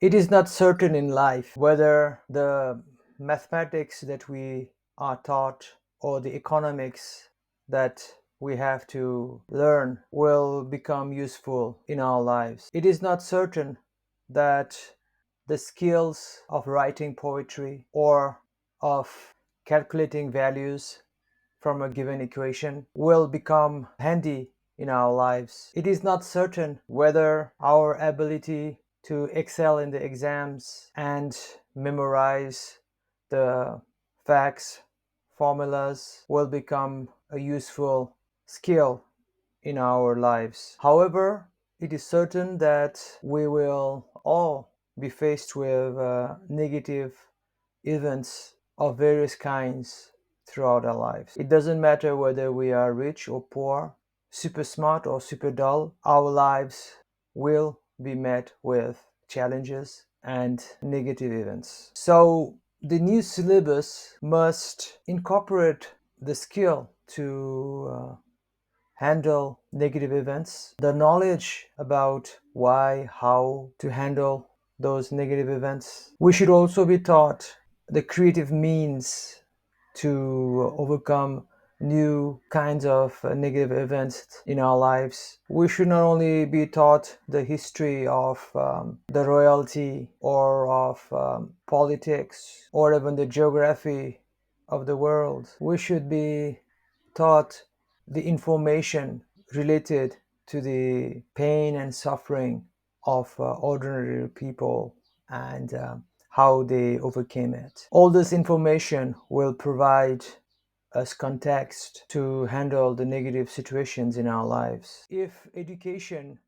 It is not certain in life whether the mathematics that we are taught or the economics that we have to learn will become useful in our lives. It is not certain that the skills of writing poetry or of calculating values from a given equation will become handy in our lives. It is not certain whether our ability to excel in the exams and memorize the facts, formulas will become a useful skill in our lives. However, it is certain that we will all be faced with negative events of various kinds throughout our lives. It doesn't matter whether we are rich or poor, super smart or super dull, our lives will be met with challenges and negative events. So the new syllabus must incorporate the skill to handle negative events, the knowledge about why, how to handle those negative events. We should also be taught the creative means to overcome new kinds of negative events in our lives. We should not only be taught the history of the royalty or of politics or even the geography of the world. We should be taught the information related to the pain and suffering of ordinary people and how they overcame it. All this information will provide us context to handle the negative situations in our lives. If education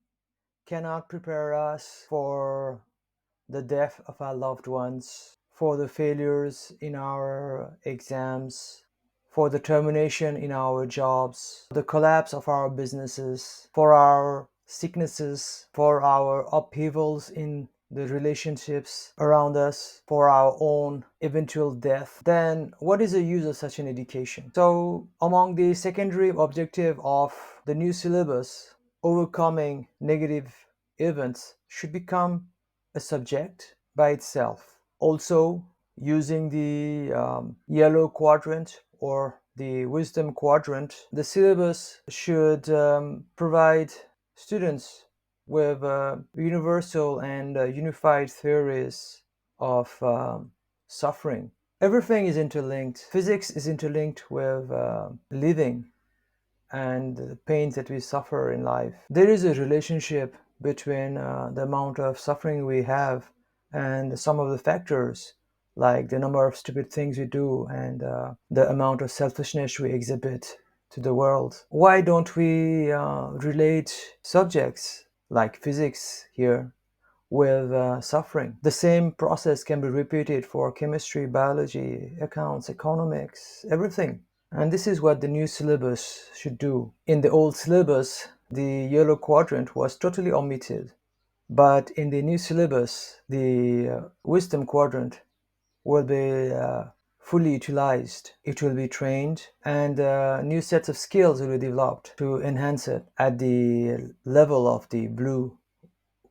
cannot prepare us for the death of our loved ones, for the failures in our exams, for the termination in our jobs, the collapse of our businesses, for our sicknesses, for our upheavals in the relationships around us, for our own eventual death, then what is the use of such an education? So, among the secondary objective of the new syllabus, overcoming negative events should become a subject by itself. Also, using the yellow quadrant or the wisdom quadrant, the syllabus should provide students with universal and unified theories of suffering. Everything is interlinked. Physics is interlinked with living and the pains that we suffer in life. There is a relationship between the amount of suffering we have and some of the factors, like the number of stupid things we do and the amount of selfishness we exhibit to the world. Why don't we relate subjects like physics here with suffering? The same process can be repeated for chemistry, biology, accounts, economics, everything. And this is what the new syllabus should do. In the old syllabus, the yellow quadrant was totally omitted. But in the new syllabus, the wisdom quadrant will be fully utilized. It will be trained, and new sets of skills will be developed to enhance it at the level of the blue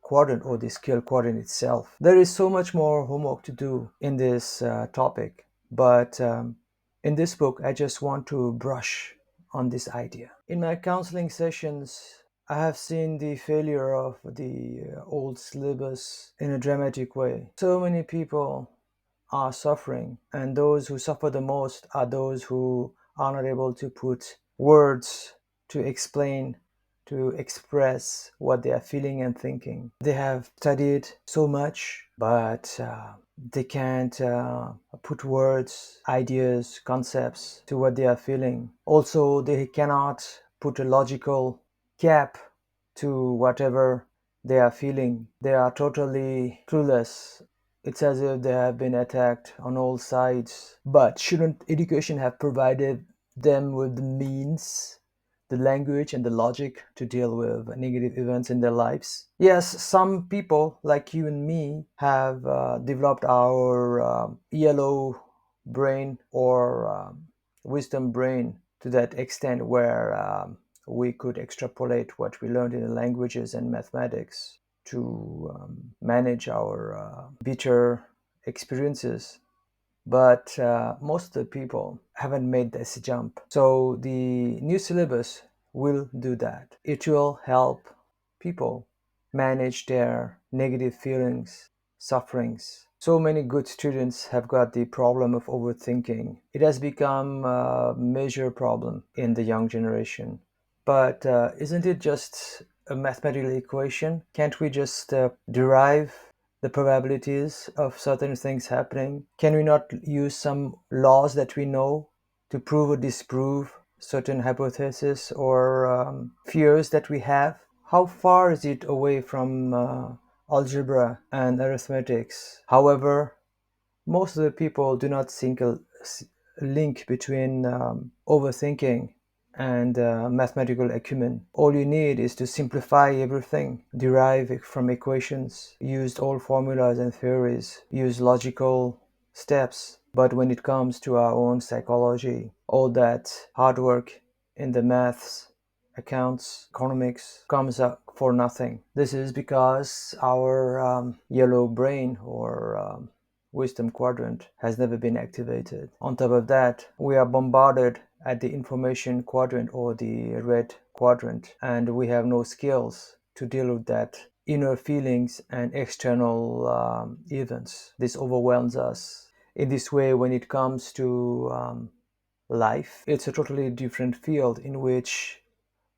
quadrant or the skill quadrant itself. There is so much more homework to do in this topic, but in this book, I just want to brush on this idea. In my counseling sessions, I have seen the failure of the old syllabus in a dramatic way. So many people are suffering, and those who suffer the most are those who are not able to put words to explain, to express what they are feeling and thinking. They have studied so much, but they can't put words, ideas, concepts to what they are feeling. Also, they cannot put a logical cap to whatever they are feeling. They are totally clueless. It's as if they have been attacked on all sides. But shouldn't education have provided them with the means, the language, and the logic to deal with negative events in their lives? Yes, some people, like you and me, have developed our yellow brain or wisdom brain to that extent where we could extrapolate what we learned in the languages and mathematics. to manage our bitter experiences. But most of the people haven't made this jump. So the new syllabus will do that. It will help people manage their negative feelings, sufferings. So many good students have got the problem of overthinking. It has become a major problem in the young generation. But isn't it just a mathematical equation? Can't we just derive the probabilities of certain things happening? Can we not use some laws that we know to prove or disprove certain hypotheses or fears that we have? How far is it away from algebra and arithmetics? However, most of the people do not think a link between overthinking and mathematical acumen. All you need is to simplify everything, derive from equations, use old formulas and theories, use logical steps. But when it comes to our own psychology, all that hard work in the maths, accounts, economics comes up for nothing. This is because our yellow brain or wisdom quadrant has never been activated. On top of that, we are bombarded at the information quadrant or the red quadrant, and we have no skills to deal with that inner feelings and external events. This overwhelms us. In this way, when it comes to life, it's a totally different field in which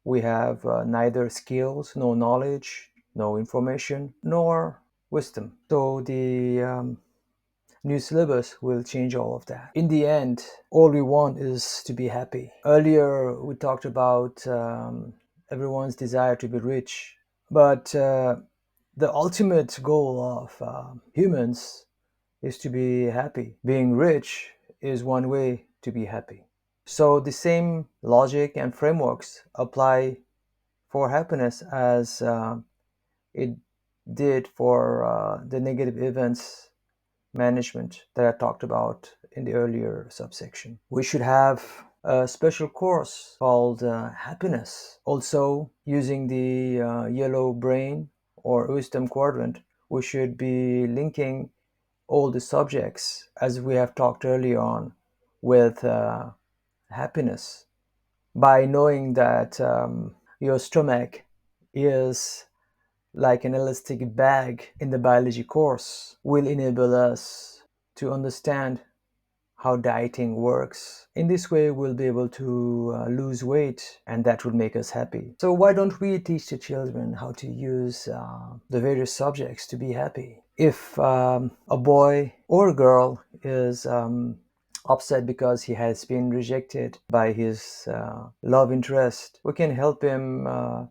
we have neither skills, no knowledge, no information, nor wisdom. So the new syllabus will change all of that. In the end, all we want is to be happy. Earlier, we talked about everyone's desire to be rich, but the ultimate goal of humans is to be happy. Being rich is one way to be happy. So the same logic and frameworks apply for happiness as it did for the negative events management that I talked about in the earlier subsection. We should have a special course called happiness. Also, using the yellow brain or wisdom quadrant, we should be linking all the subjects, as we have talked earlier on, with happiness. By knowing that your stomach is like an elastic bag in the biology course will enable us to understand how dieting works. In this way, we'll be able to lose weight, and that will make us happy. So why don't we teach the children how to use the various subjects to be happy? If a boy or a girl is upset because he has been rejected by his love interest, we can help him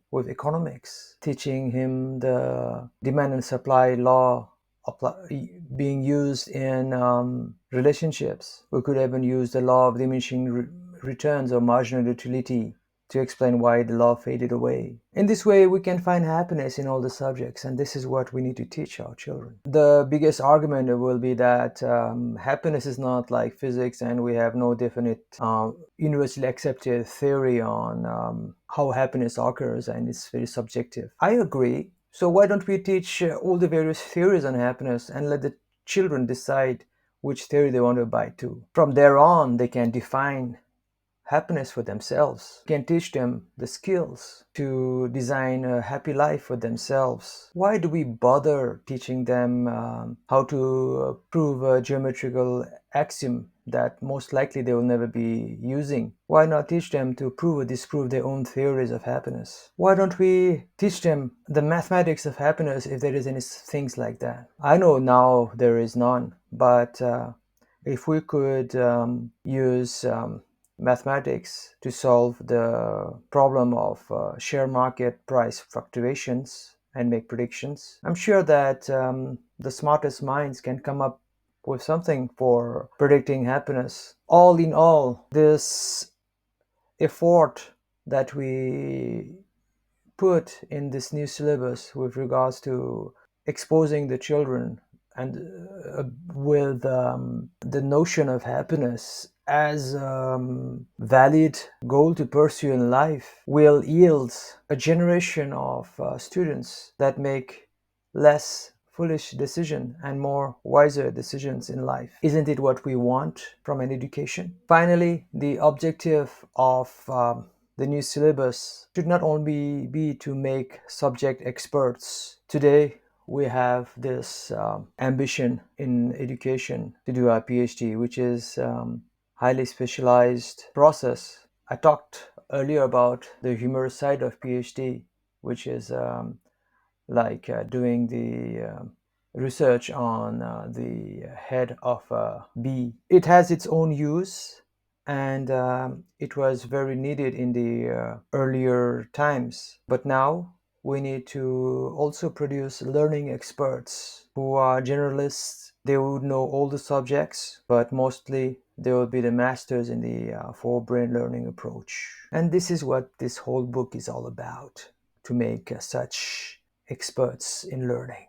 with economics, teaching him the demand and supply law being used in relationships. We could even use the law of diminishing returns or marginal utility to explain why the law faded away. In this way, we can find happiness in all the subjects, and this is what we need to teach our children. The biggest argument will be that happiness is not like physics, and we have no definite universally accepted theory on how happiness occurs, and it's very subjective. I agree. So why don't we teach all the various theories on happiness and let the children decide which theory they want to buy to? From there on, they can define happiness for themselves. We can teach them the skills to design a happy life for themselves. Why do we bother teaching them how to prove a geometrical axiom that most likely they will never be using? Why not teach them to prove or disprove their own theories of happiness? Why don't we teach them the mathematics of happiness if there is any things like that? I know now there is none, but if we could use mathematics to solve the problem of share market price fluctuations and make predictions, I'm sure that the smartest minds can come up with something for predicting happiness. All in all, this effort that we put in this new syllabus with regards to exposing the children and with the notion of happiness as a valid goal to pursue in life will yield a generation of students that make less foolish decision and more wiser decisions in life. Isn't it what we want from an education? Finally, the objective of the new syllabus should not only be to make subject experts. Today, we have this ambition in education to do a PhD, which is highly specialized process. I talked earlier about the humorous side of PhD, which is like doing the research on the head of a bee. It has its own use, and it was very needed in the earlier times. But now we need to also produce learning experts who are generalists. They would know all the subjects, but mostly they will be the masters in the forebrain learning approach. And this is what this whole book is all about, to make such experts in learning.